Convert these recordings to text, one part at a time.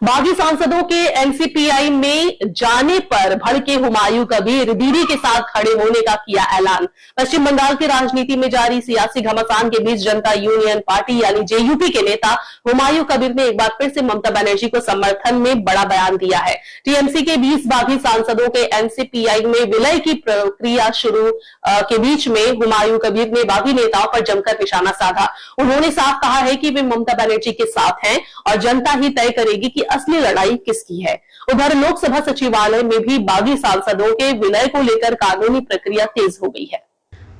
बागी सांसदों के एनसीपीआई में जाने पर भड़के हुमायूं कबीर दीदी के साथ खड़े होने का किया ऐलान। पश्चिम बंगाल की राजनीति में जारी सियासी घमासान के बीच जनता यूनियन पार्टी यानी जेयूपी के नेता हुमायूं कबीर ने एक बार फिर से ममता बनर्जी को समर्थन में बड़ा बयान दिया है। टीएमसी के 20 बागी सांसदों के एनसीपीआई में विलय की प्रक्रिया शुरू के बीच में हुमायूं कबीर ने बागी नेताओं पर जमकर निशाना साधा। उन्होंने साफ कहा है कि वे ममता बनर्जी के साथ हैं और जनता ही तय करेगी कि असली लड़ाई किसकी है। उधर लोकसभा सचिवालय में भी बागी सांसदों के विलय को लेकर कानूनी प्रक्रिया तेज हो गई है।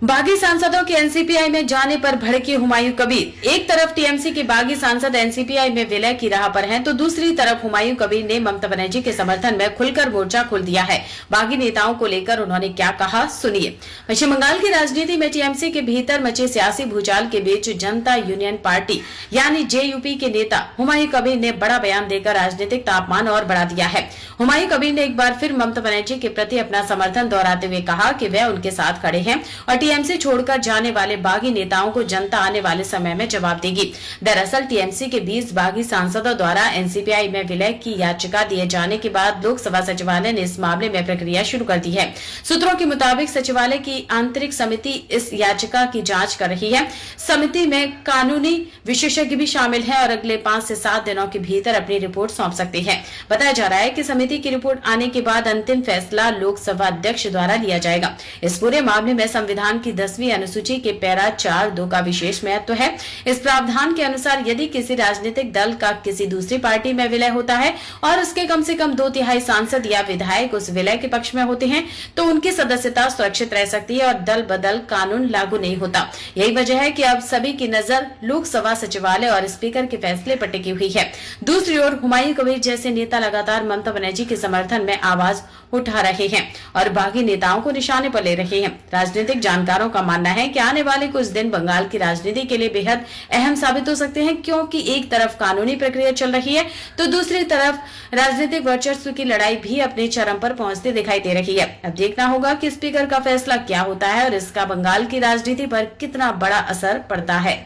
बागी सांसदों के एनसीपीआई में जाने पर भड़के हुमायूं कबीर। एक तरफ टीएमसी के बागी सांसद एनसीपीआई में विलय की राह पर हैं, तो दूसरी तरफ हुमायूं कबीर ने ममता बनर्जी के समर्थन में खुलकर मोर्चा खोल दिया है। बागी नेताओं को लेकर उन्होंने क्या कहा, सुनिए। पश्चिम बंगाल की राजनीति में टीएमसी के भीतर मचे सियासी भूचाल के बीच जनता यूनियन पार्टी यानी जेयूपी के नेता हुमायूं कबीर ने बड़ा बयान देकर राजनीतिक तापमान और बढ़ा दिया है। हुमायूं कबीर ने एक बार फिर ममता बनर्जी के प्रति अपना समर्थन दोहराते हुए कहा कि वह उनके साथ खड़े हैं और टीएमसी छोड़कर जाने वाले बागी नेताओं को जनता आने वाले समय में जवाब देगी। दरअसल टीएमसी के 20 बागी सांसदों द्वारा एनसीपीआई में विलय की याचिका दिए जाने के बाद लोकसभा सचिवालय ने इस मामले में प्रक्रिया शुरू कर दी है। सूत्रों के मुताबिक सचिवालय की आंतरिक समिति इस याचिका की जांच कर रही है। समिति में कानूनी विशेषज्ञ भी शामिल है और अगले 5 से 7 दिनों के भीतर अपनी रिपोर्ट सौंप सकते हैं। बताया जा रहा है कि समिति की रिपोर्ट आने के बाद अंतिम फैसला लोकसभा अध्यक्ष द्वारा लिया जाएगा। इस पूरे मामले में संविधान की 10वीं अनुसूची के पैरा 4(2) का विशेष महत्व है। इस प्रावधान के अनुसार यदि किसी राजनीतिक दल का किसी दूसरी पार्टी में विलय होता है और उसके कम से कम 2/3 सांसद या विधायक उस विलय के पक्ष में होते हैं, तो उनकी सदस्यता सुरक्षित रह सकती है और दल बदल कानून लागू नहीं होता। यही वजह है कि अब सभी की नजर लोकसभा सचिवालय और स्पीकर के फैसले पर टिकी हुई है। दूसरी ओर हुमायूं कबीर जैसे नेता लगातार ममता बनर्जी के समर्थन में आवाज उठा रहे हैं और बागी नेताओं को निशाने पर ले रहे हैं। राजनीतिक जानकारों का मानना है कि आने वाले कुछ दिन बंगाल की राजनीति के लिए बेहद अहम साबित हो सकते हैं, क्योंकि एक तरफ कानूनी प्रक्रिया चल रही है तो दूसरी तरफ राजनीतिक वर्चस्व की लड़ाई भी अपने चरम पर पहुंचती दिखाई दे रही है। अब देखना होगा कि स्पीकर का फैसला क्या होता है और इसका बंगाल की राजनीति पर कितना बड़ा असर पड़ता है।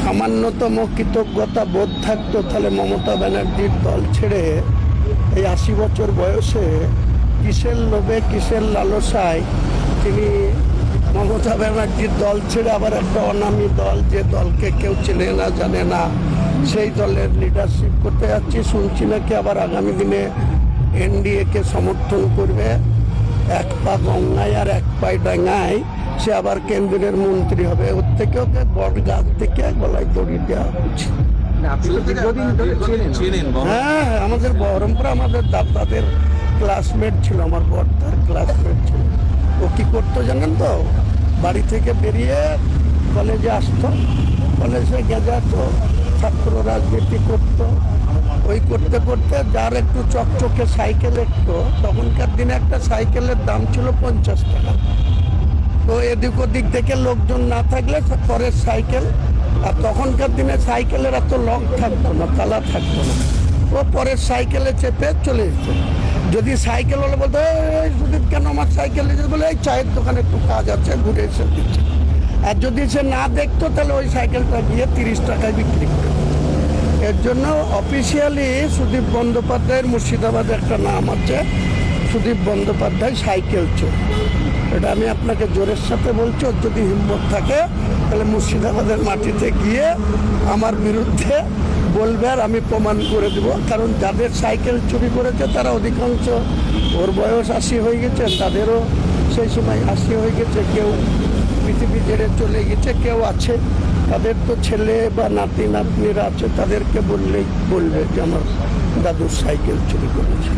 সামান্যতম কৃতজ্ঞতা বোধ থাকতো তাহলে মমতা ব্যানার্জির দল ছেড়ে এই 80 বছর বয়সে কিসের লোভে কিসের লালসায় তিনি মমতা ব্যানার্জির দল ছেড়ে আবার একটা অনামী দল, যে দলকে কেউ চেনে না জানে না, সেই দলের লিডারশিপ করতে যাচ্ছে। শুনছি নাকি আবার আগামী দিনে এনডিএকে সমর্থন করবে। এক পা গঙ্গায় আর এক পায়ে ডাঙ্গায় সে আবার কেন্দ্রের মন্ত্রী হবে। ওর থেকে ওকে বট গাছ থেকে গলায় দড়ি দেওয়া উচিত। হ্যাঁ, আমাদের বহরমপুরে আমাদের দাদাদের ক্লাসমেট ছিল, আমার বড়দার ক্লাসমেট ছিল। ও কি করতো জানেন তো, বাড়ি থেকে বেরিয়ে কলেজে আসতো, কলেজে গেজাতো, ছাত্র রাজনীতি করতো। ওই করতে করতে যার একটু চকচকে সাইকেল একটু, তখনকার দিনে একটা সাইকেলের দাম ছিল 50 টাকা। তো এদিক ওদিক থেকে লোকজন না থাকলে পরের সাইকেল, আর তখনকার দিনে সাইকেলের এত লক থাকতো না, তালা থাকতো না, ও পরের সাইকেলে চেপে চলে যেত। যদি সাইকেল হলে বলতো যদি কেন আমার সাইকেল নিয়ে বলে এই চায়ের দোকানে একটু কাজ আছে ঘুরে এসে দিচ্ছে। আর যদি সে না দেখতো তাহলে ওই সাইকেলটা গিয়ে 30 টাকায় বিক্রি করে। এর জন্য অফিসিয়ালি সুদীপ বন্দ্যোপাধ্যায়ের মুর্শিদাবাদে একটা নাম আছে, সুদীপ বন্দ্যোপাধ্যায় সাইকেল চোর। এটা আমি আপনাকে জোরের সাথে বলছি, ওর যদি হিম্মত থাকে তাহলে মুর্শিদাবাদের মাটিতে গিয়ে আমার বিরুদ্ধে বলবে আর আমি প্রমাণ করে দেবো। কারণ যাদের সাইকেল চুরি করেছে তারা অধিকাংশ, ওর বয়স 80 হয়ে গেছে, তাদেরও সেই সময় 80 হয়ে গেছে, কেউ পৃথিবী ছেড়ে চলে গেছে, কেউ আছে, তাদের তো ছেলে বা নাতি নাতনিরা আছে, তাদেরকে বললেই বলবে যে আমার দাদুর সাইকেল চুরি করেছে।